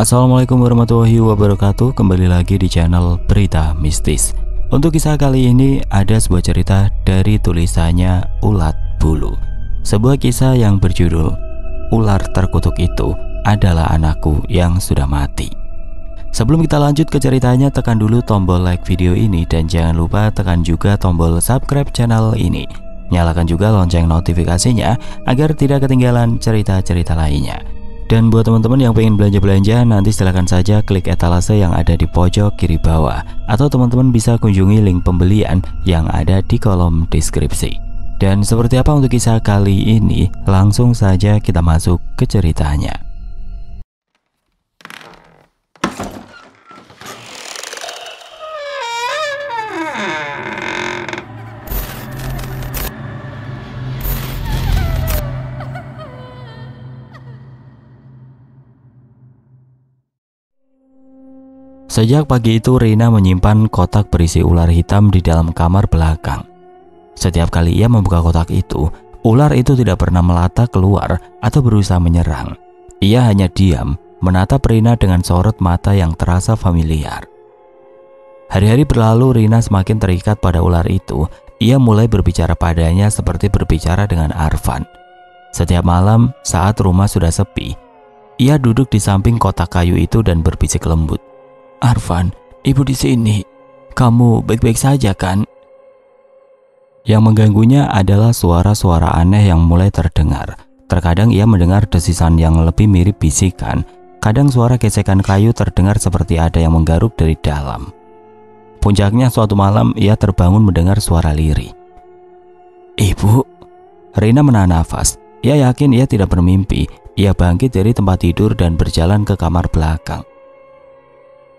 Assalamualaikum warahmatullahi wabarakatuh. Kembali lagi di channel Berita Mistis. Untuk kisah kali ini ada sebuah cerita dari tulisannya Ulat Bulu. Sebuah kisah yang berjudul Ular Terkutuk Itu Adalah Anakku Yang Sudah Mati. Sebelum kita lanjut ke ceritanya, tekan dulu tombol like video ini dan jangan lupa tekan juga tombol subscribe channel ini. Nyalakan juga lonceng notifikasinya agar tidak ketinggalan cerita-cerita lainnya. Dan buat teman-teman yang pengen belanja-belanja, nanti silahkan saja klik etalase yang ada di pojok kiri bawah, atau teman-teman bisa kunjungi link pembelian yang ada di kolom deskripsi. Dan seperti apa untuk kisah kali ini, langsung saja kita masuk ke ceritanya. Sejak pagi itu Rina menyimpan kotak berisi ular hitam di dalam kamar belakang. Setiap kali ia membuka kotak itu, ular itu tidak pernah melata keluar atau berusaha menyerang. Ia hanya diam, menatap Rina dengan sorot mata yang terasa familiar. Hari-hari berlalu, Rina semakin terikat pada ular itu. Ia mulai berbicara padanya seperti berbicara dengan Arfan. Setiap malam saat rumah sudah sepi, ia duduk di samping kotak kayu itu dan berbisik lembut. "Arfan, ibu di sini. Kamu baik-baik saja kan?" Yang mengganggunya adalah suara-suara aneh yang mulai terdengar. Terkadang ia mendengar desisan yang lebih mirip bisikan. Kadang suara gesekan kayu terdengar seperti ada yang menggaruk dari dalam. Puncaknya suatu malam ia terbangun mendengar suara lirih. "Ibu." Rina menahan nafas. Ia yakin ia tidak bermimpi. Ia bangkit dari tempat tidur dan berjalan ke kamar belakang.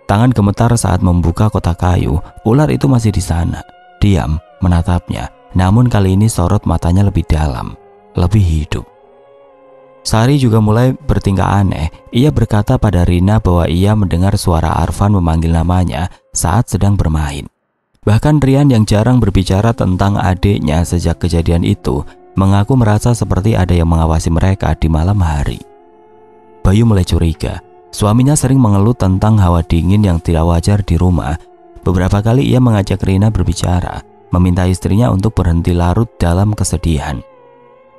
Tangan gemetar saat membuka kotak kayu. Ular itu masih di sana, diam menatapnya. Namun kali ini sorot matanya lebih dalam, lebih hidup. Sari juga mulai bertingkah aneh. Ia berkata pada Rina bahwa ia mendengar suara Arfan memanggil namanya saat sedang bermain. Bahkan Rian yang jarang berbicara tentang adiknya sejak kejadian itu mengaku merasa seperti ada yang mengawasi mereka di malam hari. Bayu mulai curiga. Suaminya sering mengeluh tentang hawa dingin yang tidak wajar di rumah. Beberapa kali ia mengajak Rina berbicara, meminta istrinya untuk berhenti larut dalam kesedihan.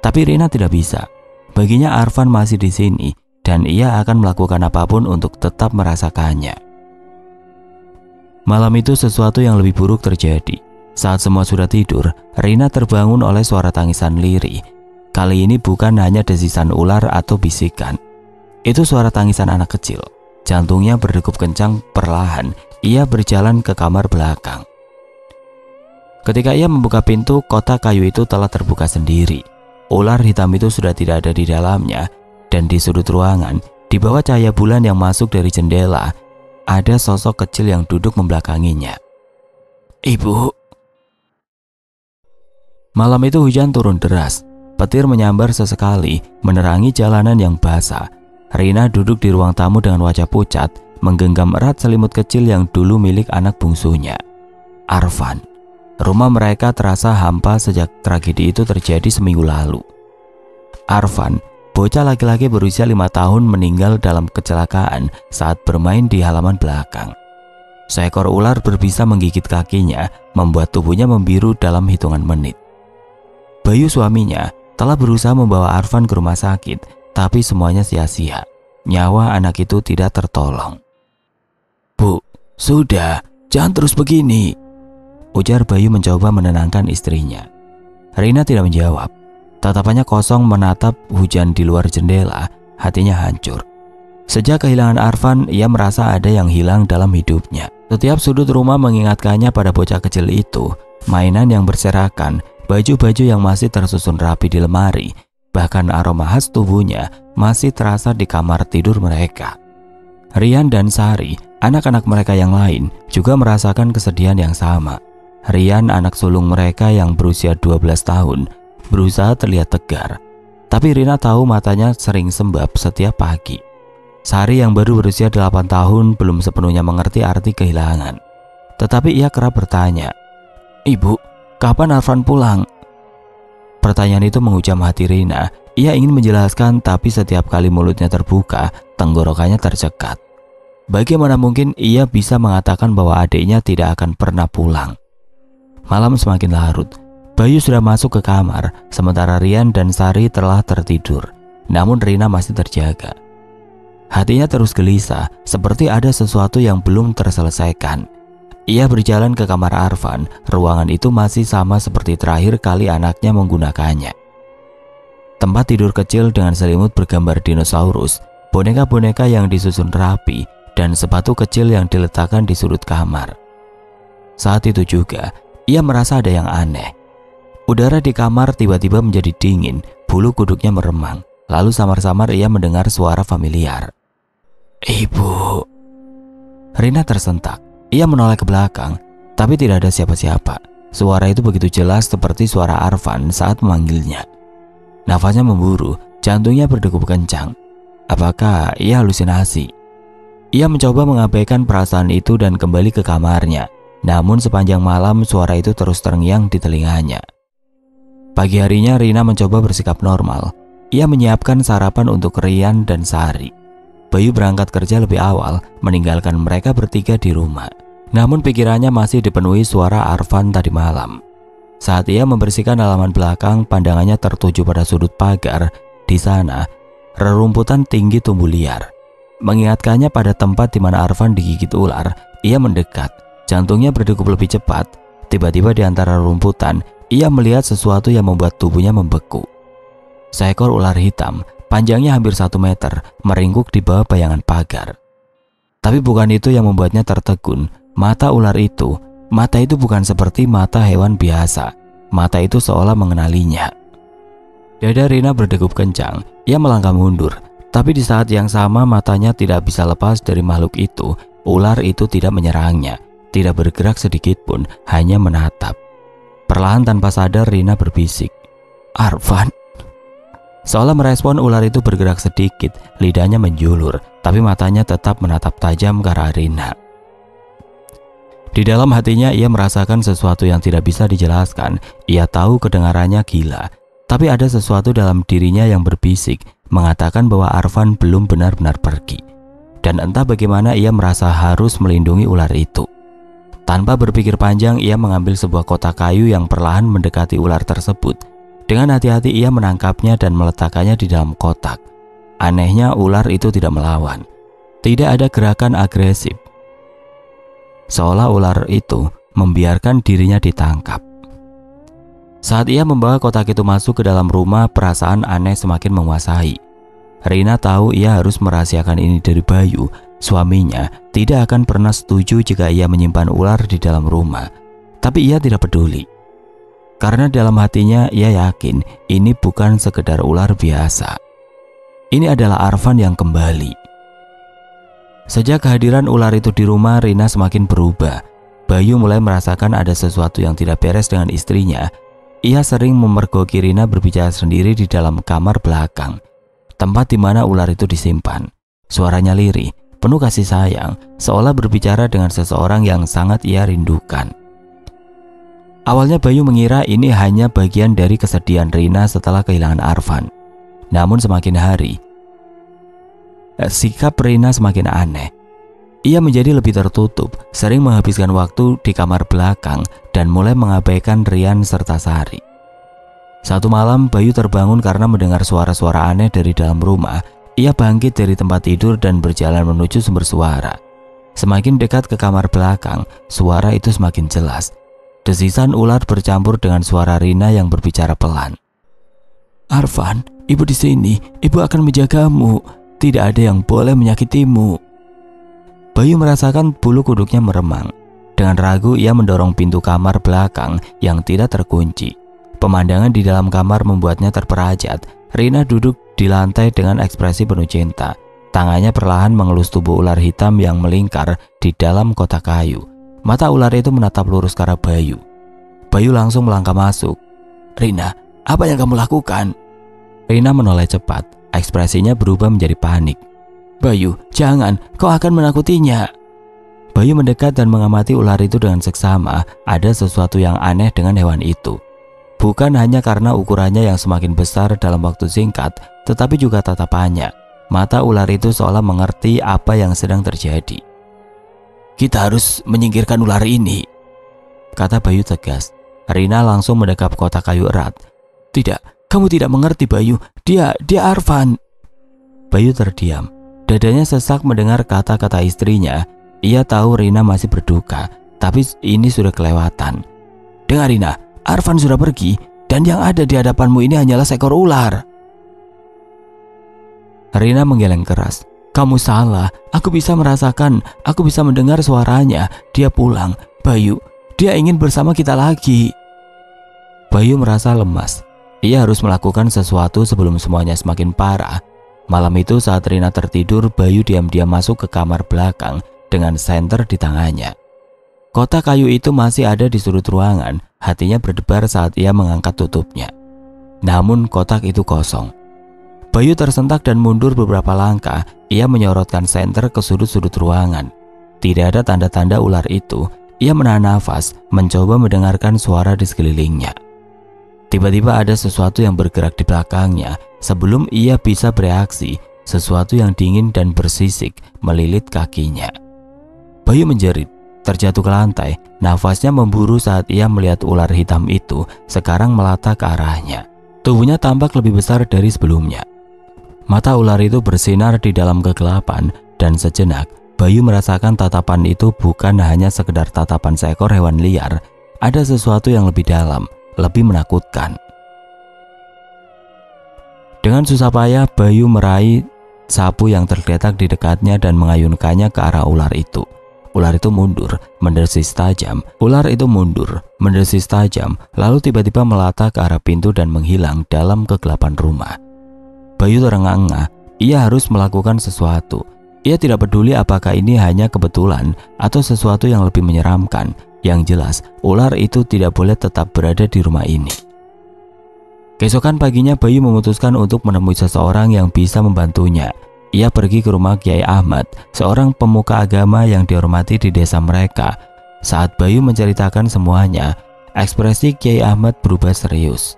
Tapi Rina tidak bisa. Baginya Arfan masih di sini dan ia akan melakukan apapun untuk tetap merasakannya. Malam itu sesuatu yang lebih buruk terjadi. Saat semua sudah tidur, Rina terbangun oleh suara tangisan lirih. Kali ini bukan hanya desisan ular atau bisikan. Itu suara tangisan anak kecil. Jantungnya berdegup kencang perlahan. Ia berjalan ke kamar belakang. Ketika ia membuka pintu, kotak kayu itu telah terbuka sendiri. Ular hitam itu sudah tidak ada di dalamnya. Dan di sudut ruangan, di bawah cahaya bulan yang masuk dari jendela, ada sosok kecil yang duduk membelakanginya. "Ibu." Malam itu hujan turun deras. Petir menyambar sesekali, menerangi jalanan yang basah. Rina duduk di ruang tamu dengan wajah pucat, menggenggam erat selimut kecil yang dulu milik anak bungsunya, Arfan. Rumah mereka terasa hampa sejak tragedi itu terjadi seminggu lalu. Arfan, bocah laki-laki berusia 5 tahun, meninggal dalam kecelakaan saat bermain di halaman belakang. Seekor ular berbisa menggigit kakinya, membuat tubuhnya membiru dalam hitungan menit. Bayu suaminya telah berusaha membawa Arfan ke rumah sakit, tapi semuanya sia-sia. Nyawa anak itu tidak tertolong. "Bu, sudah, jangan terus begini," ujar Bayu mencoba menenangkan istrinya. Rina tidak menjawab. Tatapannya kosong menatap hujan di luar jendela. Hatinya hancur. Sejak kehilangan Arfan, ia merasa ada yang hilang dalam hidupnya. Setiap sudut rumah mengingatkannya pada bocah kecil itu. Mainan yang berserakan, baju-baju yang masih tersusun rapi di lemari, bahkan aroma khas tubuhnya masih terasa di kamar tidur mereka. Rian dan Sari, anak-anak mereka yang lain, juga merasakan kesedihan yang sama. Rian, anak sulung mereka yang berusia 12 tahun, berusaha terlihat tegar. Tapi Rina tahu matanya sering sembab setiap pagi. Sari yang baru berusia 8 tahun belum sepenuhnya mengerti arti kehilangan. Tetapi ia kerap bertanya, "Ibu, kapan Arfan pulang?" Pertanyaan itu menghujam hati Rina. Ia ingin menjelaskan, tapi setiap kali mulutnya terbuka, tenggorokannya tercekat. Bagaimana mungkin ia bisa mengatakan bahwa adiknya tidak akan pernah pulang? Malam semakin larut. Bayu sudah masuk ke kamar, sementara Rian dan Sari telah tertidur. Namun Rina masih terjaga. Hatinya terus gelisah, seperti ada sesuatu yang belum terselesaikan. Ia berjalan ke kamar Arfan. Ruangan itu masih sama seperti terakhir kali anaknya menggunakannya. Tempat tidur kecil dengan selimut bergambar dinosaurus, boneka-boneka yang disusun rapi, dan sepatu kecil yang diletakkan di sudut kamar. Saat itu juga, ia merasa ada yang aneh. Udara di kamar tiba-tiba menjadi dingin, bulu kuduknya meremang. Lalu samar-samar ia mendengar suara familiar. "Ibu." Rina tersentak. Ia menoleh ke belakang, tapi tidak ada siapa-siapa. Suara itu begitu jelas seperti suara Arfan saat memanggilnya. Nafasnya memburu, jantungnya berdegup kencang. Apakah ia halusinasi? Ia mencoba mengabaikan perasaan itu dan kembali ke kamarnya. Namun sepanjang malam suara itu terus terngiang di telinganya. Pagi harinya Rina mencoba bersikap normal. Ia menyiapkan sarapan untuk Rian dan Sari. Bayu berangkat kerja lebih awal, meninggalkan mereka bertiga di rumah. Namun pikirannya masih dipenuhi suara Arfan tadi malam. Saat ia membersihkan halaman belakang, pandangannya tertuju pada sudut pagar. Di sana, rerumputan tinggi tumbuh liar. Mengingatkannya pada tempat di mana Arfan digigit ular, ia mendekat. Jantungnya berdegup lebih cepat. Tiba-tiba di antara rumputan, ia melihat sesuatu yang membuat tubuhnya membeku. Seekor ular hitam, panjangnya hampir 1 meter, meringkuk di bawah bayangan pagar. Tapi bukan itu yang membuatnya tertegun. Mata itu bukan seperti mata hewan biasa. Mata itu seolah mengenalinya. Dada Rina berdegup kencang. Ia melangkah mundur. Tapi di saat yang sama matanya tidak bisa lepas dari makhluk itu. Ular itu tidak menyerangnya, tidak bergerak sedikit pun, hanya menatap. Perlahan tanpa sadar Rina berbisik, "Arfan." Seolah merespon ular itu bergerak sedikit, lidahnya menjulur, tapi matanya tetap menatap tajam ke arah Rina. Di dalam hatinya ia merasakan sesuatu yang tidak bisa dijelaskan. Ia tahu kedengarannya gila, tapi ada sesuatu dalam dirinya yang berbisik, mengatakan bahwa Arfan belum benar-benar pergi. Dan entah bagaimana ia merasa harus melindungi ular itu. Tanpa berpikir panjang, ia mengambil sebuah kotak kayu yang perlahan mendekati ular tersebut. Dengan hati-hati ia menangkapnya dan meletakkannya di dalam kotak. Anehnya ular itu tidak melawan. Tidak ada gerakan agresif. Seolah ular itu membiarkan dirinya ditangkap. Saat ia membawa kotak itu masuk ke dalam rumah, perasaan aneh semakin menguasai. Rina tahu ia harus merahasiakan ini dari Bayu. Suaminya tidak akan pernah setuju jika ia menyimpan ular di dalam rumah. Tapi ia tidak peduli. Karena dalam hatinya ia yakin ini bukan sekedar ular biasa. Ini adalah Arfan yang kembali. Sejak kehadiran ular itu di rumah, Rina semakin berubah. Bayu mulai merasakan ada sesuatu yang tidak beres dengan istrinya. Ia sering memergoki Rina berbicara sendiri di dalam kamar belakang, tempat di mana ular itu disimpan. Suaranya lirih, penuh kasih sayang, seolah berbicara dengan seseorang yang sangat ia rindukan. Awalnya Bayu mengira ini hanya bagian dari kesedihan Rina setelah kehilangan Arfan. Namun semakin hari, sikap Rina semakin aneh. Ia menjadi lebih tertutup, sering menghabiskan waktu di kamar belakang, dan mulai mengabaikan Rian serta Sari. Satu malam Bayu terbangun karena mendengar suara-suara aneh dari dalam rumah. Ia bangkit dari tempat tidur dan berjalan menuju sumber suara. Semakin dekat ke kamar belakang, suara itu semakin jelas. Desisan ular bercampur dengan suara Rina yang berbicara pelan. "Arfan, ibu di sini, ibu akan menjagamu. Tidak ada yang boleh menyakitimu." Bayu merasakan bulu kuduknya meremang. Dengan ragu ia mendorong pintu kamar belakang yang tidak terkunci. Pemandangan di dalam kamar membuatnya terperajat. Rina duduk di lantai dengan ekspresi penuh cinta. Tangannya perlahan mengelus tubuh ular hitam yang melingkar di dalam kotak kayu. Mata ular itu menatap lurus ke arah Bayu. Bayu langsung melangkah masuk. "Rina, apa yang kamu lakukan?" Rina menoleh cepat. Ekspresinya berubah menjadi panik. "Bayu, jangan, kau akan menakutinya." Bayu mendekat dan mengamati ular itu dengan seksama. Ada sesuatu yang aneh dengan hewan itu. Bukan hanya karena ukurannya yang semakin besar dalam waktu singkat, tetapi juga tatapannya. Mata ular itu seolah mengerti apa yang sedang terjadi. "Kita harus menyingkirkan ular ini," kata Bayu tegas. Rina langsung mendekap kotak kayu erat. "Tidak, kamu tidak mengerti Bayu. Dia Arfan." Bayu terdiam. Dadanya sesak mendengar kata-kata istrinya. Ia tahu Rina masih berduka, tapi ini sudah kelewatan. "Dengar Rina, Arfan sudah pergi dan yang ada di hadapanmu ini hanyalah seekor ular." Rina menggeleng keras. "Kamu salah, aku bisa merasakan, aku bisa mendengar suaranya. Dia pulang, Bayu, dia ingin bersama kita lagi." Bayu merasa lemas. Ia harus melakukan sesuatu sebelum semuanya semakin parah. Malam itu saat Rina tertidur, Bayu diam-diam masuk ke kamar belakang dengan senter di tangannya. Kotak kayu itu masih ada di sudut ruangan. Hatinya berdebar saat ia mengangkat tutupnya. Namun kotak itu kosong. Bayu tersentak dan mundur beberapa langkah. Ia menyorotkan senter ke sudut-sudut ruangan. Tidak ada tanda-tanda ular itu. Ia menahan nafas, mencoba mendengarkan suara di sekelilingnya. Tiba-tiba ada sesuatu yang bergerak di belakangnya. Sebelum ia bisa bereaksi, sesuatu yang dingin dan bersisik melilit kakinya. Bayu menjerit, terjatuh ke lantai. Nafasnya memburu saat ia melihat ular hitam itu sekarang melata ke arahnya. Tubuhnya tampak lebih besar dari sebelumnya. Mata ular itu bersinar di dalam kegelapan, dan sejenak Bayu merasakan tatapan itu bukan hanya sekedar tatapan seekor hewan liar. Ada sesuatu yang lebih dalam, lebih menakutkan. Dengan susah payah Bayu meraih sapu yang tergeletak di dekatnya dan mengayunkannya ke arah ular itu. Ular itu mundur, mendesis tajam. Ular itu mundur, mendesis tajam, lalu tiba-tiba melata ke arah pintu dan menghilang dalam kegelapan rumah. Bayu terengah-engah. Ia harus melakukan sesuatu. Ia tidak peduli apakah ini hanya kebetulan atau sesuatu yang lebih menyeramkan. Yang jelas, ular itu tidak boleh tetap berada di rumah ini. Keesokan paginya Bayu memutuskan untuk menemui seseorang yang bisa membantunya. Ia pergi ke rumah Kiai Ahmad, seorang pemuka agama yang dihormati di desa mereka. Saat Bayu menceritakan semuanya, ekspresi Kiai Ahmad berubah serius.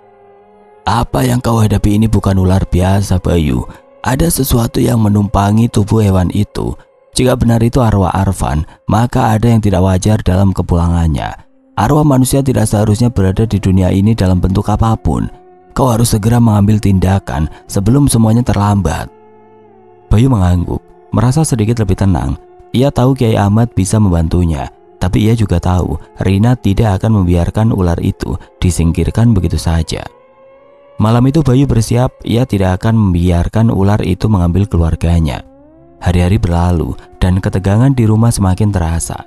"Apa yang kau hadapi ini bukan ular biasa, Bayu. Ada sesuatu yang menumpangi tubuh hewan itu. Jika benar itu arwah Arfan, maka ada yang tidak wajar dalam kepulangannya. Arwah manusia tidak seharusnya berada di dunia ini dalam bentuk apapun. Kau harus segera mengambil tindakan sebelum semuanya terlambat." Bayu mengangguk, merasa sedikit lebih tenang. Ia tahu Kiai Ahmad bisa membantunya, tapi ia juga tahu Rina tidak akan membiarkan ular itu disingkirkan begitu saja. Malam itu Bayu bersiap, ia tidak akan membiarkan ular itu mengambil keluarganya. Hari-hari berlalu dan ketegangan di rumah semakin terasa.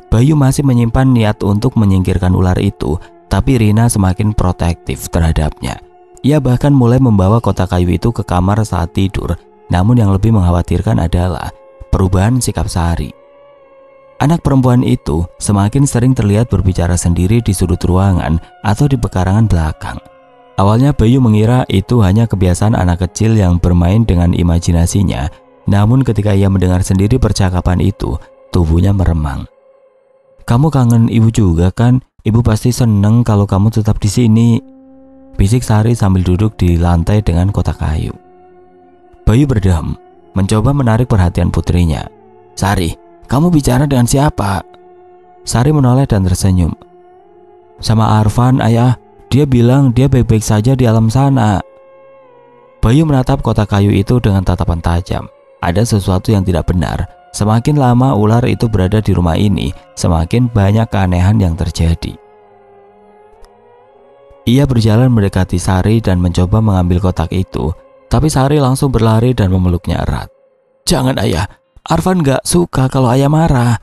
Bayu masih menyimpan niat untuk menyingkirkan ular itu, tapi Rina semakin protektif terhadapnya. Ia bahkan mulai membawa kotak kayu itu ke kamar saat tidur. Namun yang lebih mengkhawatirkan adalah perubahan sikap Sari. Anak perempuan itu semakin sering terlihat berbicara sendiri di sudut ruangan atau di pekarangan belakang. Awalnya Bayu mengira itu hanya kebiasaan anak kecil yang bermain dengan imajinasinya. Namun ketika ia mendengar sendiri percakapan itu, tubuhnya meremang. "Kamu kangen ibu juga kan? Ibu pasti seneng kalau kamu tetap di sini," bisik Sari sambil duduk di lantai dengan kotak kayu. Bayu berdiam, mencoba menarik perhatian putrinya. "Sari, kamu bicara dengan siapa?" Sari menoleh dan tersenyum. "Sama Arfan, ayah. Dia bilang dia baik-baik saja di alam sana." Bayu menatap kotak kayu itu dengan tatapan tajam. Ada sesuatu yang tidak benar. Semakin lama ular itu berada di rumah ini, semakin banyak keanehan yang terjadi. Ia berjalan mendekati Sari dan mencoba mengambil kotak itu. Tapi Sari langsung berlari dan memeluknya erat. "Jangan ayah, Arfan gak suka kalau ayah marah."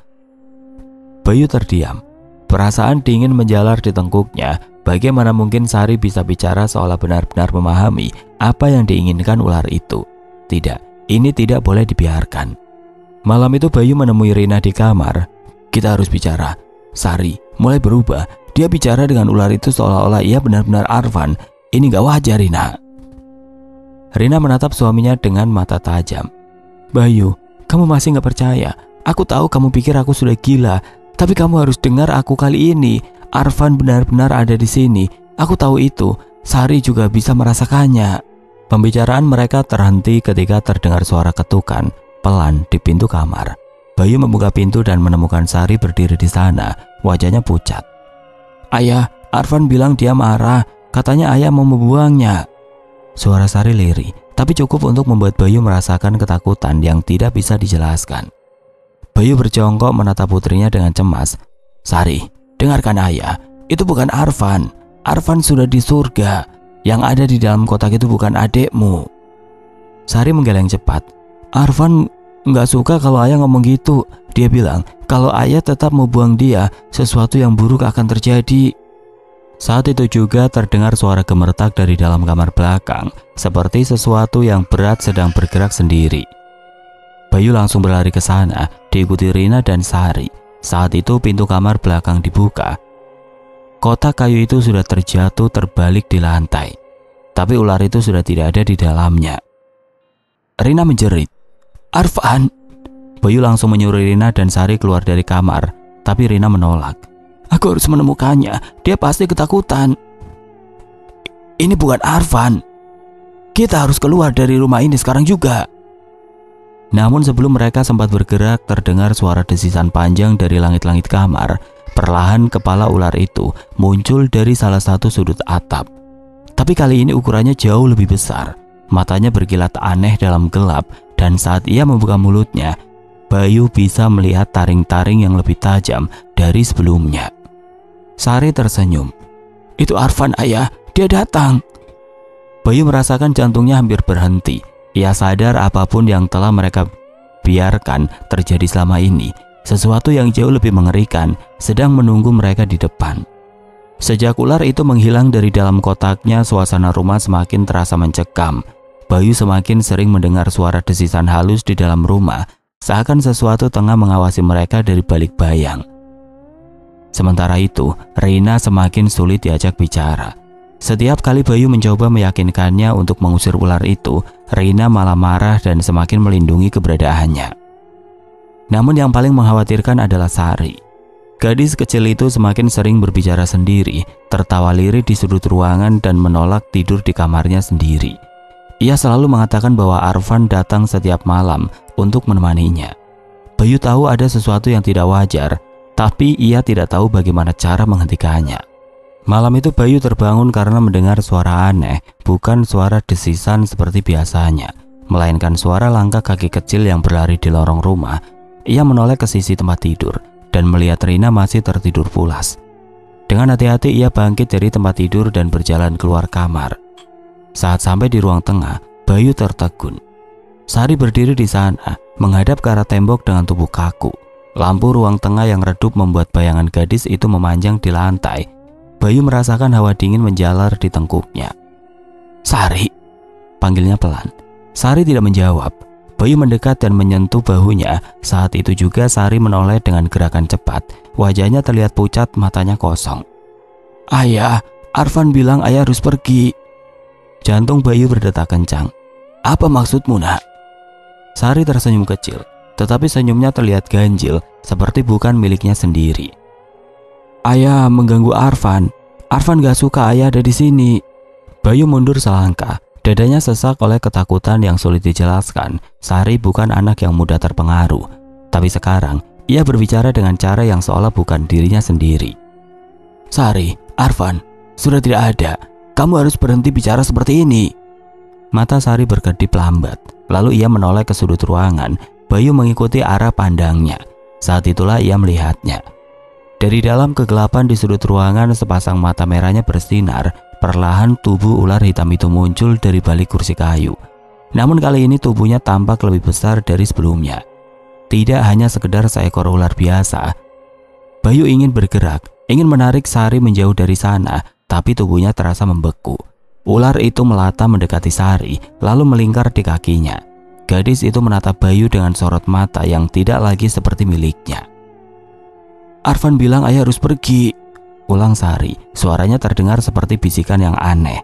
Bayu terdiam. Perasaan dingin menjalar di tengkuknya. Bagaimana mungkin Sari bisa bicara seolah benar-benar memahami apa yang diinginkan ular itu? Tidak, ini tidak boleh dibiarkan. Malam itu Bayu menemui Rina di kamar. "Kita harus bicara." Sari mulai berubah. Dia bicara dengan ular itu seolah-olah ia benar-benar Arfan. "Ini gak wajar, Rina." Rina menatap suaminya dengan mata tajam. "Bayu, kamu masih gak percaya. Aku tahu kamu pikir aku sudah gila, tapi kamu harus dengar aku kali ini. Arfan benar-benar ada di sini. Aku tahu itu. Sari juga bisa merasakannya." Pembicaraan mereka terhenti ketika terdengar suara ketukan pelan di pintu kamar. Bayu membuka pintu dan menemukan Sari berdiri di sana, wajahnya pucat. "Ayah, Arfan bilang dia marah, katanya ayah mau membuangnya." Suara Sari lirih, tapi cukup untuk membuat Bayu merasakan ketakutan yang tidak bisa dijelaskan. Bayu berjongkok menatap putrinya dengan cemas. "Sari, dengarkan ayah, itu bukan Arfan. Arfan sudah di surga. Yang ada di dalam kotak itu bukan adikmu." Sari menggeleng cepat. "Arfan nggak suka kalau ayah ngomong gitu. Dia bilang kalau ayah tetap mau buang dia, sesuatu yang buruk akan terjadi." Saat itu juga terdengar suara gemertak dari dalam kamar belakang, seperti sesuatu yang berat sedang bergerak sendiri. Bayu langsung berlari ke sana, diikuti Rina dan Sari. Saat itu pintu kamar belakang dibuka. Kotak kayu itu sudah terjatuh terbalik di lantai, tapi ular itu sudah tidak ada di dalamnya. Rina menjerit, "Arfan!" Bayu langsung menyuruh Rina dan Sari keluar dari kamar, tapi Rina menolak. "Aku harus menemukannya, dia pasti ketakutan. Ini bukan Arfan. Kita harus keluar dari rumah ini sekarang juga." Namun sebelum mereka sempat bergerak, terdengar suara desisan panjang dari langit-langit kamar. Perlahan kepala ular itu muncul dari salah satu sudut atap. Tapi kali ini ukurannya jauh lebih besar. Matanya berkilat aneh dalam gelap, dan saat ia membuka mulutnya, Bayu bisa melihat taring-taring yang lebih tajam dari sebelumnya. Sari tersenyum. "Itu Arfan, ayah, dia datang." Bayu merasakan jantungnya hampir berhenti. Ia sadar apapun yang telah mereka biarkan terjadi selama ini, sesuatu yang jauh lebih mengerikan sedang menunggu mereka di depan. Sejak ular itu menghilang dari dalam kotaknya, suasana rumah semakin terasa mencekam. Bayu semakin sering mendengar suara desisan halus di dalam rumah, seakan sesuatu tengah mengawasi mereka dari balik bayang. Sementara itu, Rina semakin sulit diajak bicara. Setiap kali Bayu mencoba meyakinkannya untuk mengusir ular itu, Rina malah marah dan semakin melindungi keberadaannya. Namun yang paling mengkhawatirkan adalah Sari. Gadis kecil itu semakin sering berbicara sendiri, tertawa lirih di sudut ruangan dan menolak tidur di kamarnya sendiri. Ia selalu mengatakan bahwa Arfan datang setiap malam untuk menemaninya. Bayu tahu ada sesuatu yang tidak wajar, tapi ia tidak tahu bagaimana cara menghentikannya. Malam itu Bayu terbangun karena mendengar suara aneh, bukan suara desisan seperti biasanya, melainkan suara langkah kaki kecil yang berlari di lorong rumah. Ia menoleh ke sisi tempat tidur dan melihat Rina masih tertidur pulas. Dengan hati-hati ia bangkit dari tempat tidur dan berjalan keluar kamar. Saat sampai di ruang tengah, Bayu tertegun. Sari berdiri di sana, menghadap ke arah tembok dengan tubuh kaku. Lampu ruang tengah yang redup membuat bayangan gadis itu memanjang di lantai. Bayu merasakan hawa dingin menjalar di tengkuknya. "Sari!" panggilnya pelan. Sari tidak menjawab. Bayu mendekat dan menyentuh bahunya. Saat itu juga Sari menoleh dengan gerakan cepat. Wajahnya terlihat pucat, matanya kosong. "Ayah, Arfan bilang ayah harus pergi." Jantung Bayu berdetak kencang. "Apa maksudmu, nak?" Sari tersenyum kecil, tetapi senyumnya terlihat ganjil, seperti bukan miliknya sendiri. "Ayah mengganggu Arfan. Arfan gak suka ayah ada di sini." Bayu mundur selangkah. Dadanya sesak oleh ketakutan yang sulit dijelaskan. Sari bukan anak yang mudah terpengaruh, tapi sekarang ia berbicara dengan cara yang seolah bukan dirinya sendiri. "Sari, Arfan sudah tidak ada. Kamu harus berhenti bicara seperti ini." Mata Sari berkedip lambat, lalu ia menoleh ke sudut ruangan. Bayu mengikuti arah pandangnya. Saat itulah ia melihatnya. Dari dalam kegelapan di sudut ruangan, sepasang mata merahnya bersinar. Perlahan tubuh ular hitam itu muncul dari balik kursi kayu. Namun kali ini tubuhnya tampak lebih besar dari sebelumnya. Tidak hanya sekedar seekor ular biasa. Bayu ingin bergerak, ingin menarik Sari menjauh dari sana, tapi tubuhnya terasa membeku. Ular itu melata mendekati Sari, lalu melingkar di kakinya. Gadis itu menatap Bayu dengan sorot mata yang tidak lagi seperti miliknya. "Arfan bilang ayah harus pergi," ulang Sari. Suaranya terdengar seperti bisikan yang aneh.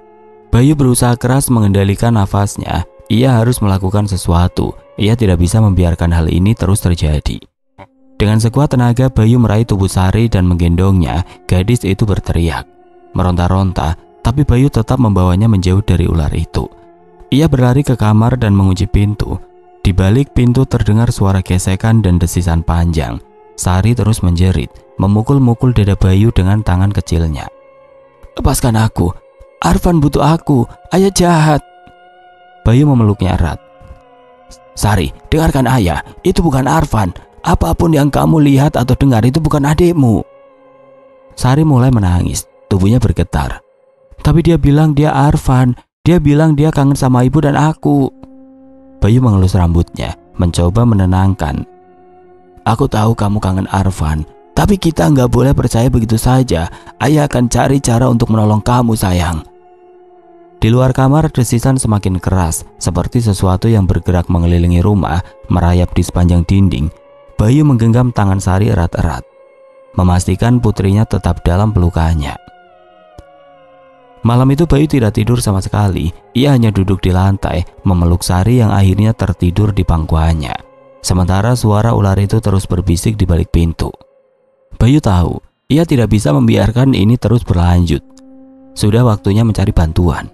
Bayu berusaha keras mengendalikan nafasnya. Ia harus melakukan sesuatu. Ia tidak bisa membiarkan hal ini terus terjadi. Dengan sekuat tenaga Bayu meraih tubuh Sari dan menggendongnya. Gadis itu berteriak, meronta-ronta, tapi Bayu tetap membawanya menjauh dari ular itu. Ia berlari ke kamar dan mengunci pintu. Di balik pintu terdengar suara gesekan dan desisan panjang. Sari terus menjerit, memukul-mukul dada Bayu dengan tangan kecilnya. "Lepaskan aku, Arfan butuh aku, ayah jahat." Bayu memeluknya erat. "Sari, dengarkan ayah, itu bukan Arfan. Apapun yang kamu lihat atau dengar itu bukan adikmu." Sari mulai menangis, tubuhnya bergetar. "Tapi dia bilang dia Arfan, dia bilang dia kangen sama ibu dan aku." Bayu mengelus rambutnya, mencoba menenangkan. "Aku tahu kamu kangen Arfan, tapi kita nggak boleh percaya begitu saja. Ayah akan cari cara untuk menolong kamu, sayang." Di luar kamar desisan semakin keras, seperti sesuatu yang bergerak mengelilingi rumah, merayap di sepanjang dinding. Bayu menggenggam tangan Sari erat-erat, memastikan putrinya tetap dalam pelukannya. Malam itu Bayu tidak tidur sama sekali. Ia hanya duduk di lantai, memeluk Sari yang akhirnya tertidur di pangkuannya. Sementara suara ular itu terus berbisik di balik pintu. Bayu tahu, ia tidak bisa membiarkan ini terus berlanjut. Sudah waktunya mencari bantuan.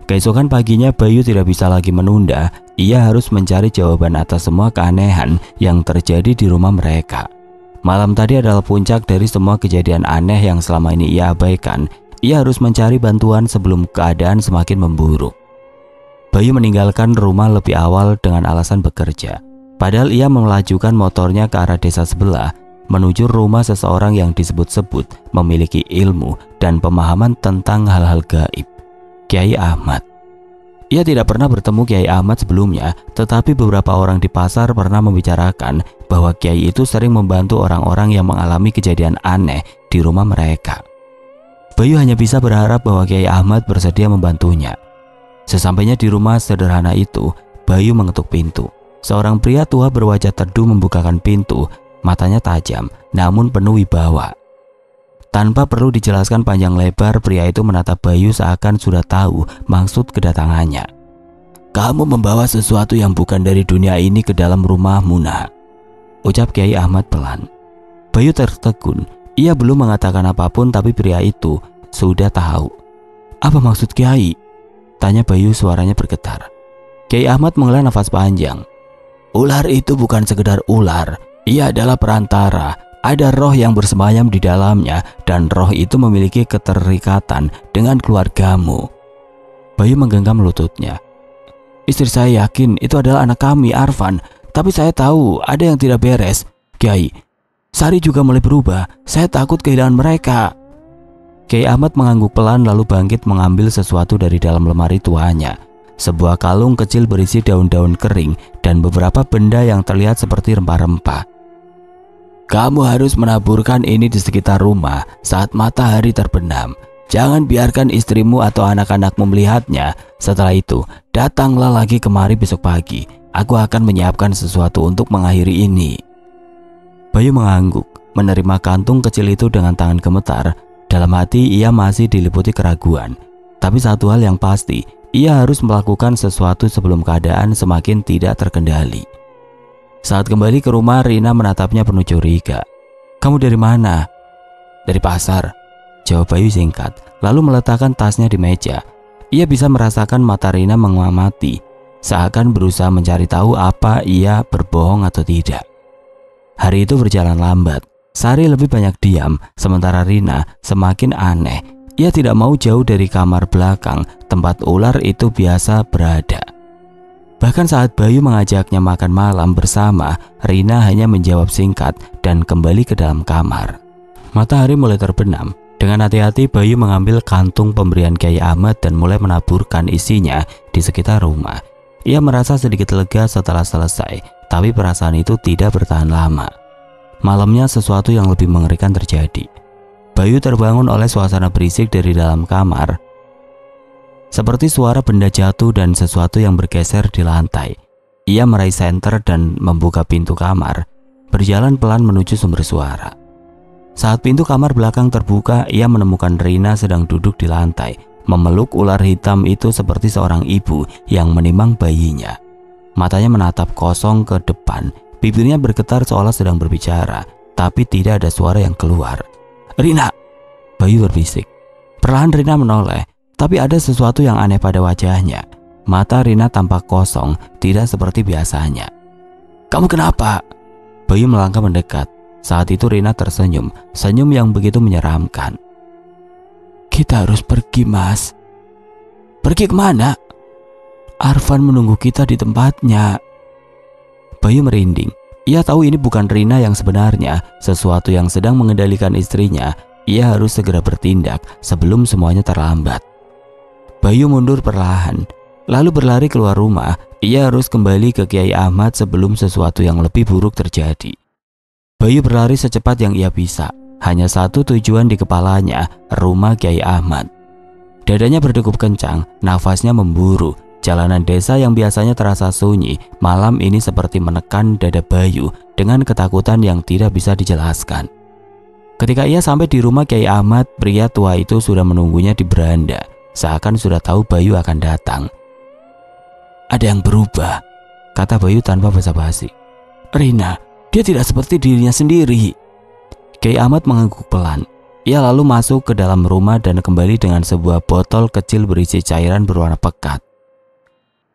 Keesokan paginya Bayu tidak bisa lagi menunda. Ia harus mencari jawaban atas semua keanehan yang terjadi di rumah mereka. Malam tadi adalah puncak dari semua kejadian aneh yang selama ini ia abaikan. Ia harus mencari bantuan sebelum keadaan semakin memburuk. Bayu meninggalkan rumah lebih awal dengan alasan bekerja. Padahal ia melajukan motornya ke arah desa sebelah, menuju rumah seseorang yang disebut-sebut memiliki ilmu dan pemahaman tentang hal-hal gaib, Kiai Ahmad. Ia tidak pernah bertemu Kiai Ahmad sebelumnya, tetapi beberapa orang di pasar pernah membicarakan bahwa Kiai itu sering membantu orang-orang yang mengalami kejadian aneh di rumah mereka. Bayu hanya bisa berharap bahwa Kiai Ahmad bersedia membantunya. Sesampainya di rumah sederhana itu, Bayu mengetuk pintu. Seorang pria tua berwajah teduh membukakan pintu, matanya tajam namun penuh wibawa. Tanpa perlu dijelaskan panjang lebar, pria itu menatap Bayu seakan sudah tahu maksud kedatangannya. "Kamu membawa sesuatu yang bukan dari dunia ini ke dalam rumahmu, nak," ucap Kiai Ahmad pelan. Bayu tertegun. Ia belum mengatakan apapun, tapi pria itu sudah tahu. "Apa maksud Kiai?" tanya Bayu, suaranya bergetar. Kiai Ahmad menghela nafas panjang. "Ular itu bukan sekedar ular, ia adalah perantara. Ada roh yang bersemayam di dalamnya, dan roh itu memiliki keterikatan dengan keluargamu." Bayu menggenggam lututnya. "Istri saya yakin itu adalah anak kami, Arfan, tapi saya tahu ada yang tidak beres, Kiai. Sari juga mulai berubah, saya takut kehilangan mereka." Kiai Ahmad mengangguk pelan lalu bangkit mengambil sesuatu dari dalam lemari tuanya. Sebuah kalung kecil berisi daun-daun kering dan beberapa benda yang terlihat seperti rempah-rempah. "Kamu harus menaburkan ini di sekitar rumah saat matahari terbenam. Jangan biarkan istrimu atau anak-anakmu melihatnya. Setelah itu, datanglah lagi kemari besok pagi. Aku akan menyiapkan sesuatu untuk mengakhiri ini." Bayu mengangguk, menerima kantung kecil itu dengan tangan gemetar. Dalam hati ia masih diliputi keraguan. Tapi satu hal yang pasti, ia harus melakukan sesuatu sebelum keadaan semakin tidak terkendali. Saat kembali ke rumah, Rina menatapnya penuh curiga. "Kamu dari mana?" "Dari pasar," jawab Bayu singkat, lalu meletakkan tasnya di meja. Ia bisa merasakan mata Rina mengamati, seakan berusaha mencari tahu apa ia berbohong atau tidak. Hari itu berjalan lambat. Sari lebih banyak diam, sementara Rina semakin aneh. Ia tidak mau jauh dari kamar belakang tempat ular itu biasa berada. Bahkan saat Bayu mengajaknya makan malam bersama, Rina hanya menjawab singkat dan kembali ke dalam kamar. Matahari mulai terbenam. Dengan hati-hati Bayu mengambil kantung pemberian Kiai Ahmad dan mulai menaburkan isinya di sekitar rumah. Ia merasa sedikit lega setelah selesai, tapi perasaan itu tidak bertahan lama. Malamnya sesuatu yang lebih mengerikan terjadi. Bayu terbangun oleh suasana berisik dari dalam kamar, seperti suara benda jatuh dan sesuatu yang bergeser di lantai. Ia meraih senter dan membuka pintu kamar, berjalan pelan menuju sumber suara. Saat pintu kamar belakang terbuka, ia menemukan Rina sedang duduk di lantai, memeluk ular hitam itu seperti seorang ibu yang menimang bayinya. Matanya menatap kosong ke depan, bibirnya bergetar seolah sedang berbicara, tapi tidak ada suara yang keluar. "Rina!" Bayu berbisik. Perlahan Rina menoleh, tapi ada sesuatu yang aneh pada wajahnya. Mata Rina tampak kosong, tidak seperti biasanya. "Kamu kenapa?" Bayu melangkah mendekat. Saat itu Rina tersenyum, senyum yang begitu menyeramkan. "Kita harus pergi, Mas." "Pergi kemana?" "Arfan menunggu kita di tempatnya." Bayu merinding. Ia tahu ini bukan Rina yang sebenarnya, sesuatu yang sedang mengendalikan istrinya. Ia harus segera bertindak sebelum semuanya terlambat. Bayu mundur perlahan, lalu berlari keluar rumah. Ia harus kembali ke Kiai Ahmad sebelum sesuatu yang lebih buruk terjadi. Bayu berlari secepat yang ia bisa. Hanya satu tujuan di kepalanya, rumah Kiai Ahmad. Dadanya berdegup kencang, nafasnya memburu. Jalanan desa yang biasanya terasa sunyi, malam ini seperti menekan dada Bayu dengan ketakutan yang tidak bisa dijelaskan. Ketika ia sampai di rumah Kiai Ahmad, pria tua itu sudah menunggunya di beranda. Seakan sudah tahu Bayu akan datang. "Ada yang berubah," kata Bayu tanpa basa-basi. "Rina, dia tidak seperti dirinya sendiri." Kiai Ahmad mengangguk pelan. Ia lalu masuk ke dalam rumah dan kembali dengan sebuah botol kecil berisi cairan berwarna pekat.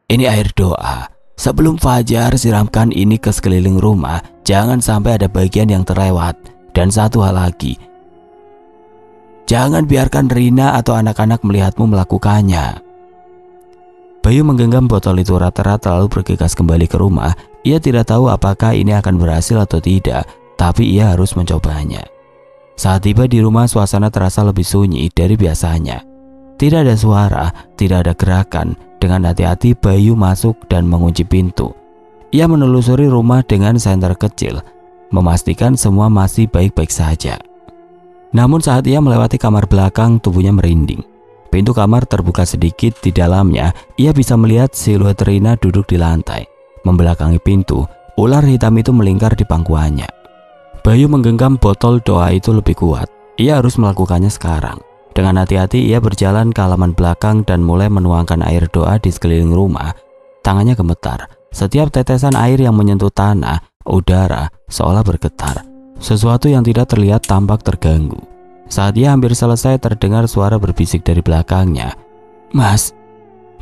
"Ini air doa. Sebelum fajar siramkan ini ke sekeliling rumah. Jangan sampai ada bagian yang terlewat. Dan satu hal lagi, jangan biarkan Rina atau anak-anak melihatmu melakukannya." Bayu menggenggam botol itu erat-erat lalu bergegas kembali ke rumah. Ia tidak tahu apakah ini akan berhasil atau tidak, tapi ia harus mencobanya. Saat tiba di rumah, suasana terasa lebih sunyi dari biasanya. Tidak ada suara, tidak ada gerakan. Dengan hati-hati Bayu masuk dan mengunci pintu. Ia menelusuri rumah dengan senter kecil, memastikan semua masih baik-baik saja. Namun saat ia melewati kamar belakang, tubuhnya merinding. Pintu kamar terbuka sedikit. Di dalamnya ia bisa melihat siluet Rina duduk di lantai. Membelakangi pintu, ular hitam itu melingkar di pangkuannya. Bayu menggenggam botol doa itu lebih kuat. Ia harus melakukannya sekarang. Dengan hati-hati ia berjalan ke halaman belakang dan mulai menuangkan air doa di sekeliling rumah. Tangannya gemetar. Setiap tetesan air yang menyentuh tanah, udara seolah bergetar. Sesuatu yang tidak terlihat tampak terganggu. Saat ia hampir selesai, terdengar suara berbisik dari belakangnya. "Mas."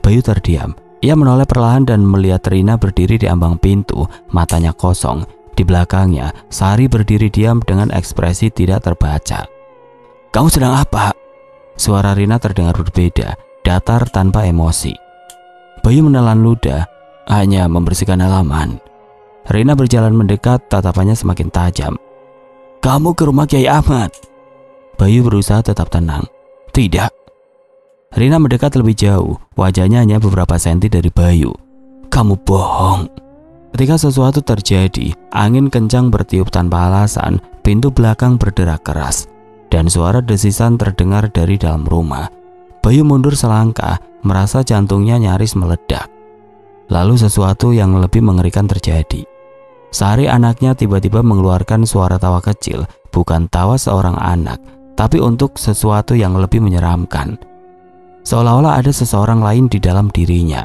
Bayu terdiam. Ia menoleh perlahan dan melihat Rina berdiri di ambang pintu, matanya kosong. Di belakangnya, Sari berdiri diam dengan ekspresi tidak terbaca. "Kamu sedang apa?" Suara Rina terdengar berbeda, datar tanpa emosi. Bayu menelan ludah, hanya membersihkan halaman. Rina berjalan mendekat, tatapannya semakin tajam. "Kamu ke rumah Kiai Ahmad?" Bayu berusaha tetap tenang. "Tidak." Rina mendekat lebih jauh, wajahnya hanya beberapa senti dari Bayu. "Kamu bohong." Ketika sesuatu terjadi, angin kencang bertiup tanpa alasan, pintu belakang berderak keras, dan suara desisan terdengar dari dalam rumah. Bayu mundur selangkah, merasa jantungnya nyaris meledak. Lalu sesuatu yang lebih mengerikan terjadi. Sari, anaknya, tiba-tiba mengeluarkan suara tawa kecil, bukan tawa seorang anak, tapi untuk sesuatu yang lebih menyeramkan. Seolah-olah ada seseorang lain di dalam dirinya.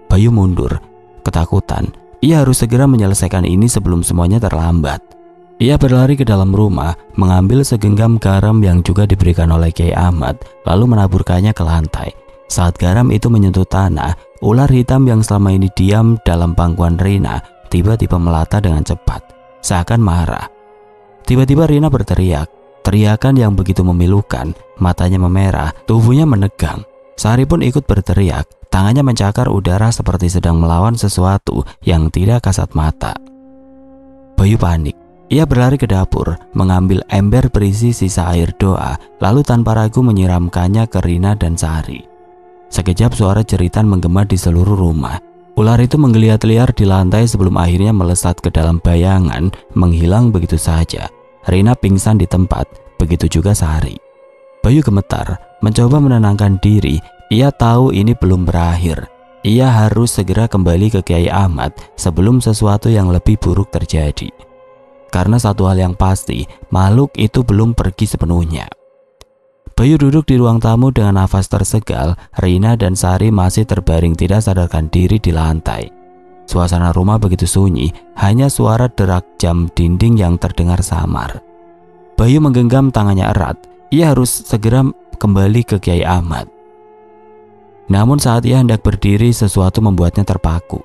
Bayu mundur, ketakutan. Ia harus segera menyelesaikan ini sebelum semuanya terlambat. Ia berlari ke dalam rumah, mengambil segenggam garam yang juga diberikan oleh Kiai Ahmad, lalu menaburkannya ke lantai. Saat garam itu menyentuh tanah, ular hitam yang selama ini diam dalam pangkuan Rina tiba-tiba melata dengan cepat, seakan marah. Tiba-tiba Rina berteriak, teriakan yang begitu memilukan, matanya memerah, tubuhnya menegang. Sari pun ikut berteriak, tangannya mencakar udara seperti sedang melawan sesuatu yang tidak kasat mata. Bayu panik. Ia berlari ke dapur, mengambil ember berisi sisa air doa, lalu tanpa ragu menyiramkannya ke Rina dan Sari. Sekejap suara jeritan menggema di seluruh rumah. Ular itu menggeliat liar di lantai sebelum akhirnya melesat ke dalam bayangan, menghilang begitu saja. Rina pingsan di tempat, begitu juga Sari. Bayu gemetar, mencoba menenangkan diri. Ia tahu ini belum berakhir. Ia harus segera kembali ke Kiai Ahmad sebelum sesuatu yang lebih buruk terjadi. Karena satu hal yang pasti, makhluk itu belum pergi sepenuhnya. Bayu duduk di ruang tamu dengan nafas tersegal. Rina dan Sari masih terbaring tidak sadarkan diri di lantai. Suasana rumah begitu sunyi, hanya suara derak jam dinding yang terdengar samar. Bayu menggenggam tangannya erat. Ia harus segera kembali ke Kiai Ahmad. Namun saat ia hendak berdiri, sesuatu membuatnya terpaku.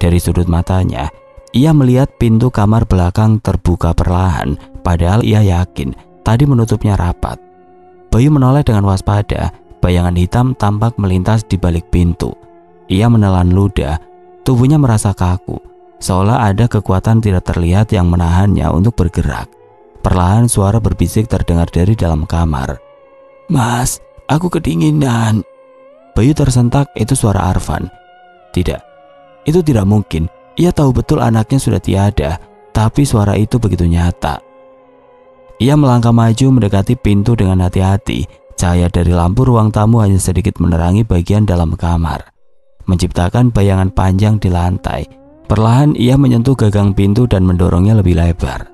Dari sudut matanya, ia melihat pintu kamar belakang terbuka perlahan, padahal ia yakin tadi menutupnya rapat. Bayu menoleh dengan waspada. Bayangan hitam tampak melintas di balik pintu. Ia menelan ludah, tubuhnya merasa kaku, seolah ada kekuatan tidak terlihat yang menahannya untuk bergerak. Perlahan suara berbisik terdengar dari dalam kamar. "Mas, aku kedinginan." Bayu tersentak, itu suara Arfan. Tidak, itu tidak mungkin. Ia tahu betul anaknya sudah tiada, tapi suara itu begitu nyata. Ia melangkah maju mendekati pintu dengan hati-hati. Cahaya dari lampu ruang tamu hanya sedikit menerangi bagian dalam kamar, menciptakan bayangan panjang di lantai. Perlahan ia menyentuh gagang pintu dan mendorongnya lebih lebar.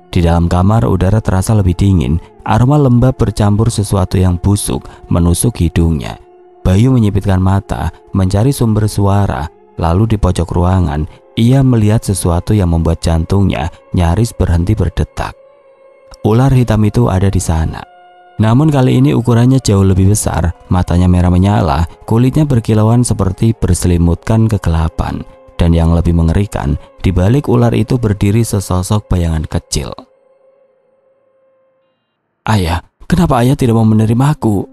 Di dalam kamar udara terasa lebih dingin. Aroma lembab bercampur sesuatu yang busuk menusuk hidungnya. Bayu menyipitkan mata mencari sumber suara. Lalu di pojok ruangan ia melihat sesuatu yang membuat jantungnya nyaris berhenti berdetak. Ular hitam itu ada di sana. Namun kali ini ukurannya jauh lebih besar. Matanya merah menyala, kulitnya berkilauan seperti berselimutkan kegelapan. Dan yang lebih mengerikan, di balik ular itu berdiri sesosok bayangan kecil. "Ayah, kenapa ayah tidak mau menerimaku?"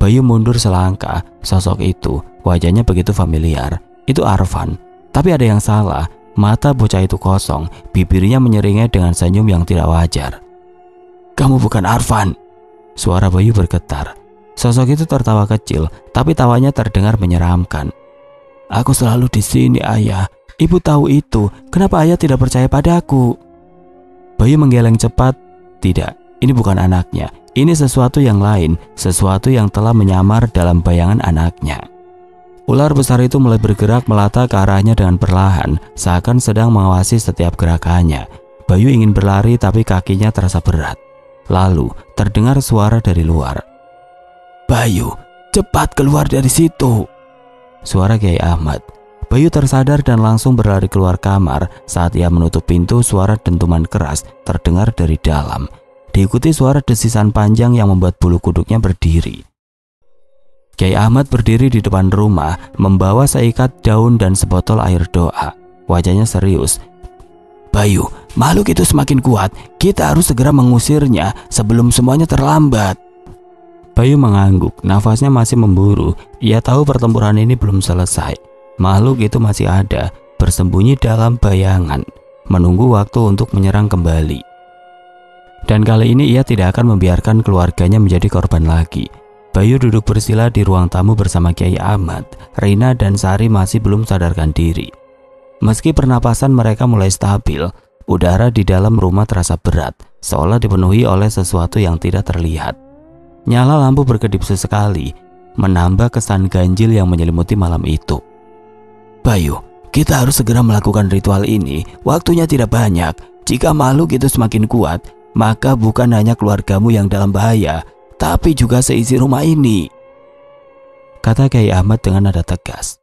Bayu mundur selangkah. Sosok itu, wajahnya begitu familiar. Itu Arfan. Tapi ada yang salah. Mata bocah itu kosong, bibirnya menyeringai dengan senyum yang tidak wajar. "Kamu bukan Arfan." Suara Bayu bergetar. Sosok itu tertawa kecil, tapi tawanya terdengar menyeramkan. "Aku selalu di sini, ayah. Ibu tahu itu. Kenapa ayah tidak percaya padaku?" Bayu menggeleng cepat. Tidak, ini bukan anaknya. Ini sesuatu yang lain, sesuatu yang telah menyamar dalam bayangan anaknya. Ular besar itu mulai bergerak melata ke arahnya dengan perlahan, seakan sedang mengawasi setiap gerakannya. Bayu ingin berlari tapi kakinya terasa berat. Lalu terdengar suara dari luar. "Bayu, cepat keluar dari situ." Suara Kiai Ahmad. Bayu tersadar dan langsung berlari keluar kamar. Saat ia menutup pintu, suara dentuman keras terdengar dari dalam. Diikuti suara desisan panjang yang membuat bulu kuduknya berdiri. Kiai Ahmad berdiri di depan rumah, membawa seikat daun dan sebotol air doa. Wajahnya serius. "Bayu, makhluk itu semakin kuat. Kita harus segera mengusirnya sebelum semuanya terlambat." Bayu mengangguk, nafasnya masih memburu. Ia tahu pertempuran ini belum selesai. Makhluk itu masih ada, bersembunyi dalam bayangan, menunggu waktu untuk menyerang kembali. Dan kali ini ia tidak akan membiarkan keluarganya menjadi korban lagi. Bayu duduk bersila di ruang tamu bersama Kiai Ahmad. Rina dan Sari masih belum sadarkan diri. Meski pernapasan mereka mulai stabil, udara di dalam rumah terasa berat, seolah dipenuhi oleh sesuatu yang tidak terlihat. Nyala lampu berkedip sesekali, menambah kesan ganjil yang menyelimuti malam itu. "Bayu, kita harus segera melakukan ritual ini. Waktunya tidak banyak. Jika makhluk itu semakin kuat, maka bukan hanya keluargamu yang dalam bahaya, tapi juga seisi rumah ini," kata Kiai Ahmad dengan nada tegas.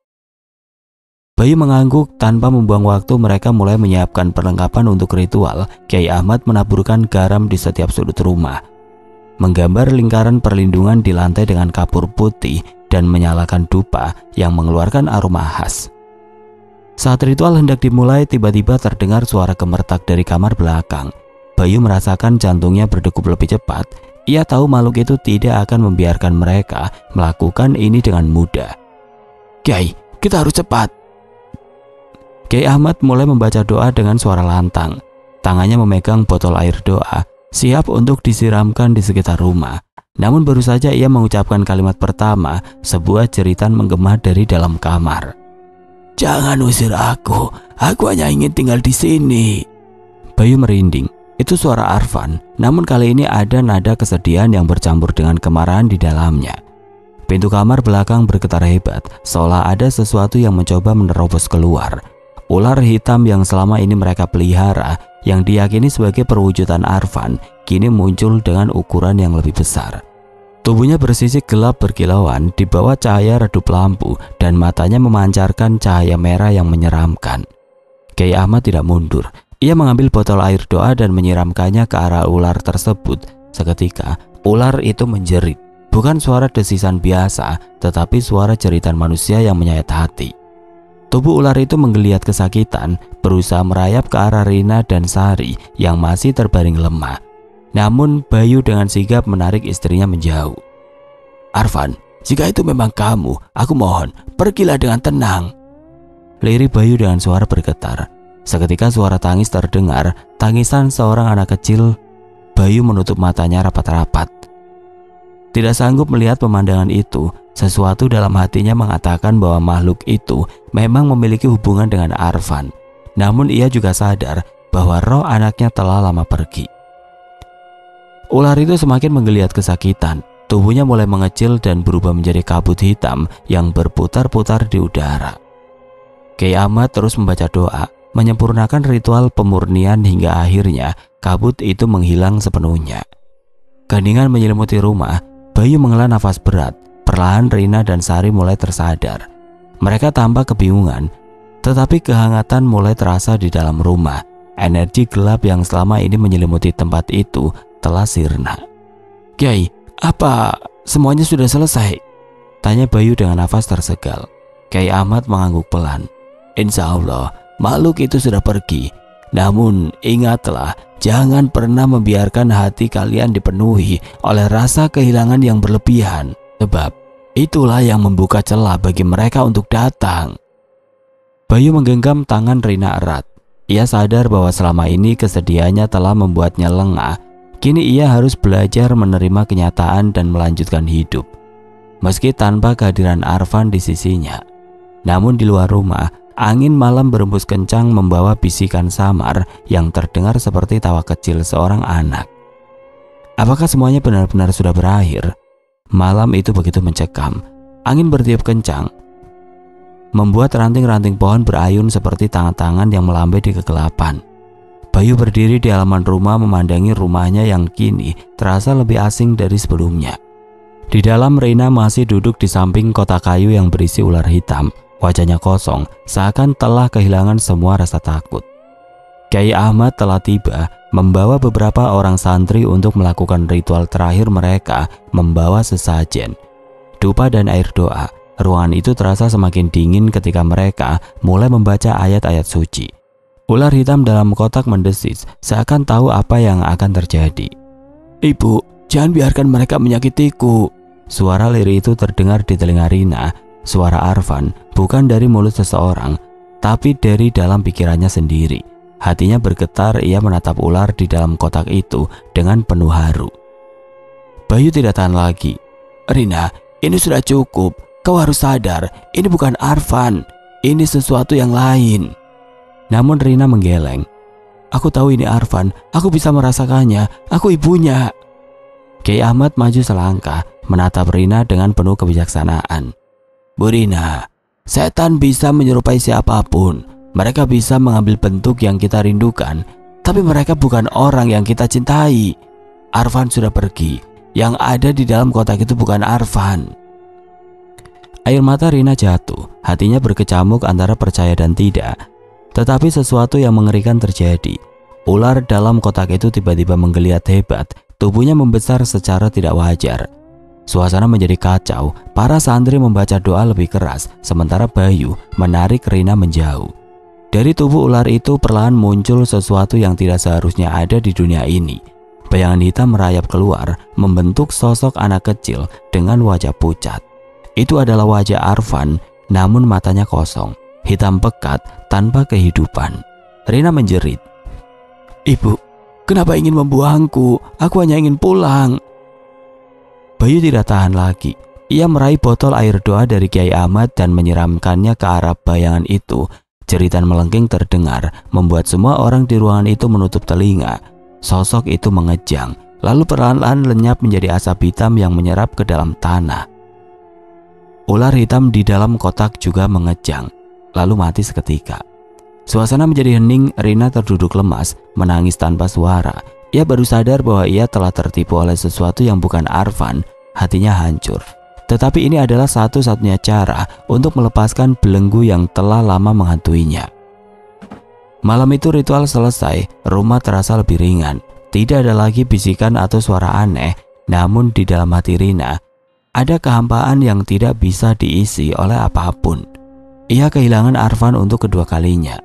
Bayu mengangguk. Tanpa membuang waktu, mereka mulai menyiapkan perlengkapan untuk ritual. Kiai Ahmad menaburkan garam di setiap sudut rumah, menggambar lingkaran perlindungan di lantai dengan kapur putih, dan menyalakan dupa yang mengeluarkan aroma khas. Saat ritual hendak dimulai, tiba-tiba terdengar suara gemertak dari kamar belakang. Bayu merasakan jantungnya berdegup lebih cepat. Ia tahu makhluk itu tidak akan membiarkan mereka melakukan ini dengan mudah. "Kiai, kita harus cepat." Kiai Ahmad mulai membaca doa dengan suara lantang. Tangannya memegang botol air doa, siap untuk disiramkan di sekitar rumah. Namun baru saja ia mengucapkan kalimat pertama, sebuah jeritan menggema dari dalam kamar. "Jangan usir aku hanya ingin tinggal di sini." Bayu merinding. Itu suara Arfan, namun kali ini ada nada kesedihan yang bercampur dengan kemarahan di dalamnya. Pintu kamar belakang bergetar hebat, seolah ada sesuatu yang mencoba menerobos keluar. Ular hitam yang selama ini mereka pelihara, yang diyakini sebagai perwujudan Arfan, kini muncul dengan ukuran yang lebih besar. Tubuhnya bersisik gelap berkilauan di bawah cahaya redup lampu, dan matanya memancarkan cahaya merah yang menyeramkan. Kiai Ahmad tidak mundur. Ia mengambil botol air doa dan menyiramkannya ke arah ular tersebut. Seketika, ular itu menjerit. Bukan suara desisan biasa, tetapi suara jeritan manusia yang menyayat hati. Tubuh ular itu menggeliat kesakitan, berusaha merayap ke arah Rina dan Sari yang masih terbaring lemah. Namun Bayu dengan sigap menarik istrinya menjauh. "Arfan, jika itu memang kamu, aku mohon, pergilah dengan tenang." Lirik Bayu dengan suara bergetar. Seketika suara tangis terdengar, tangisan seorang anak kecil. Bayu menutup matanya rapat-rapat. Tidak sanggup melihat pemandangan itu, sesuatu dalam hatinya mengatakan bahwa makhluk itu memang memiliki hubungan dengan Arfan. Namun ia juga sadar bahwa roh anaknya telah lama pergi. Ular itu semakin menggeliat kesakitan. Tubuhnya mulai mengecil dan berubah menjadi kabut hitam yang berputar-putar di udara. Kyai Ahmad terus membaca doa, menyempurnakan ritual pemurnian hingga akhirnya kabut itu menghilang sepenuhnya. Keheningan menyelimuti rumah. Bayu menghela nafas berat. Perlahan Rina dan Sari mulai tersadar. Mereka tampak kebingungan, tetapi kehangatan mulai terasa di dalam rumah. Energi gelap yang selama ini menyelimuti tempat itu telah sirna. "Kyai, apa semuanya sudah selesai?" tanya Bayu dengan nafas tersegal. Kyai Ahmad mengangguk pelan. "Insya Allah, makhluk itu sudah pergi. Namun ingatlah, jangan pernah membiarkan hati kalian dipenuhi oleh rasa kehilangan yang berlebihan. Sebab itulah yang membuka celah bagi mereka untuk datang." Bayu menggenggam tangan Rina erat. Ia sadar bahwa selama ini kesedihannya telah membuatnya lengah. Kini ia harus belajar menerima kenyataan dan melanjutkan hidup, meski tanpa kehadiran Arfan di sisinya. Namun di luar rumah, angin malam berembus kencang membawa bisikan samar yang terdengar seperti tawa kecil seorang anak. Apakah semuanya benar-benar sudah berakhir? Malam itu begitu mencekam. Angin bertiup kencang, membuat ranting-ranting pohon berayun seperti tangan-tangan yang melambai di kegelapan. Bayu berdiri di halaman rumah memandangi rumahnya yang kini terasa lebih asing dari sebelumnya. Di dalam, Rina masih duduk di samping kotak kayu yang berisi ular hitam. Wajahnya kosong, seakan telah kehilangan semua rasa takut. Kyai Ahmad telah tiba, membawa beberapa orang santri untuk melakukan ritual terakhir mereka, membawa sesajen, dupa dan air doa. Ruangan itu terasa semakin dingin ketika mereka mulai membaca ayat-ayat suci. Ular hitam dalam kotak mendesis, seakan tahu apa yang akan terjadi. "Ibu, jangan biarkan mereka menyakitiku." Suara lirih itu terdengar di telinga Rina. Suara Arfan bukan dari mulut seseorang, tapi dari dalam pikirannya sendiri. Hatinya bergetar, ia menatap ular di dalam kotak itu dengan penuh haru. Bayu tidak tahan lagi. "Rina, ini sudah cukup. Kau harus sadar, ini bukan Arfan. Ini sesuatu yang lain." Namun Rina menggeleng. "Aku tahu ini Arfan. Aku bisa merasakannya. Aku ibunya." Kyai Ahmad maju selangkah, menatap Rina dengan penuh kebijaksanaan. "Bu Rina, setan bisa menyerupai siapapun. Mereka bisa mengambil bentuk yang kita rindukan, tapi mereka bukan orang yang kita cintai. Arfan sudah pergi. Yang ada di dalam kotak itu bukan Arfan." Air mata Rina jatuh. Hatinya berkecamuk antara percaya dan tidak. Tetapi sesuatu yang mengerikan terjadi. Ular dalam kotak itu tiba-tiba menggeliat hebat. Tubuhnya membesar secara tidak wajar. Suasana menjadi kacau. Para santri membaca doa lebih keras, sementara Bayu menarik Rina menjauh. Dari tubuh ular itu perlahan muncul sesuatu yang tidak seharusnya ada di dunia ini. Bayangan hitam merayap keluar, membentuk sosok anak kecil dengan wajah pucat. Itu adalah wajah Arfan, namun matanya kosong, hitam pekat tanpa kehidupan. Rina menjerit, "Ibu, kenapa ingin membuangku? Aku hanya ingin pulang." Bayu tidak tahan lagi. Ia meraih botol air doa dari Kyai Ahmad dan menyiramkannya ke arah bayangan itu. Jeritan melengking terdengar, membuat semua orang di ruangan itu menutup telinga. Sosok itu mengejang, lalu perlahan-lahan lenyap menjadi asap hitam yang menyerap ke dalam tanah. Ular hitam di dalam kotak juga mengejang, lalu mati seketika. Suasana menjadi hening. Rina terduduk lemas, menangis tanpa suara. Ia baru sadar bahwa ia telah tertipu oleh sesuatu yang bukan Arfan. Hatinya hancur. Tetapi ini adalah satu-satunya cara untuk melepaskan belenggu yang telah lama menghantuinya. Malam itu ritual selesai. Rumah terasa lebih ringan. Tidak ada lagi bisikan atau suara aneh. Namun di dalam hati Rina, ada kehampaan yang tidak bisa diisi oleh apapun. Ia kehilangan Arfan untuk kedua kalinya.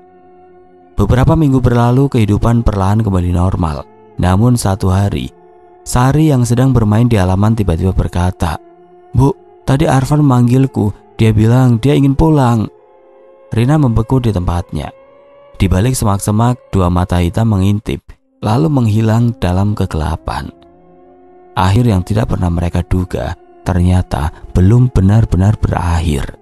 Beberapa minggu berlalu, kehidupan perlahan kembali normal. Namun satu hari, Sari yang sedang bermain di halaman tiba-tiba berkata, "Bu, tadi Arfan memanggilku. Dia bilang dia ingin pulang." Rina membeku di tempatnya. Di balik semak-semak, dua mata hitam mengintip, lalu menghilang dalam kegelapan. Akhir yang tidak pernah mereka duga ternyata belum benar-benar berakhir.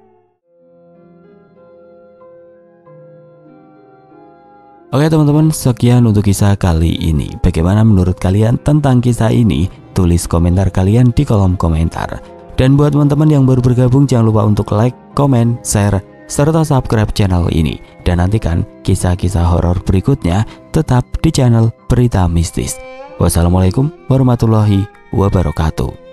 Oke teman-teman, sekian untuk kisah kali ini. Bagaimana menurut kalian tentang kisah ini? Tulis komentar kalian di kolom komentar. Dan buat teman-teman yang baru bergabung, jangan lupa untuk like, komen, share, serta subscribe channel ini. Dan nantikan kisah-kisah horor berikutnya tetap di channel Berita Mistis. Wassalamualaikum warahmatullahi wabarakatuh.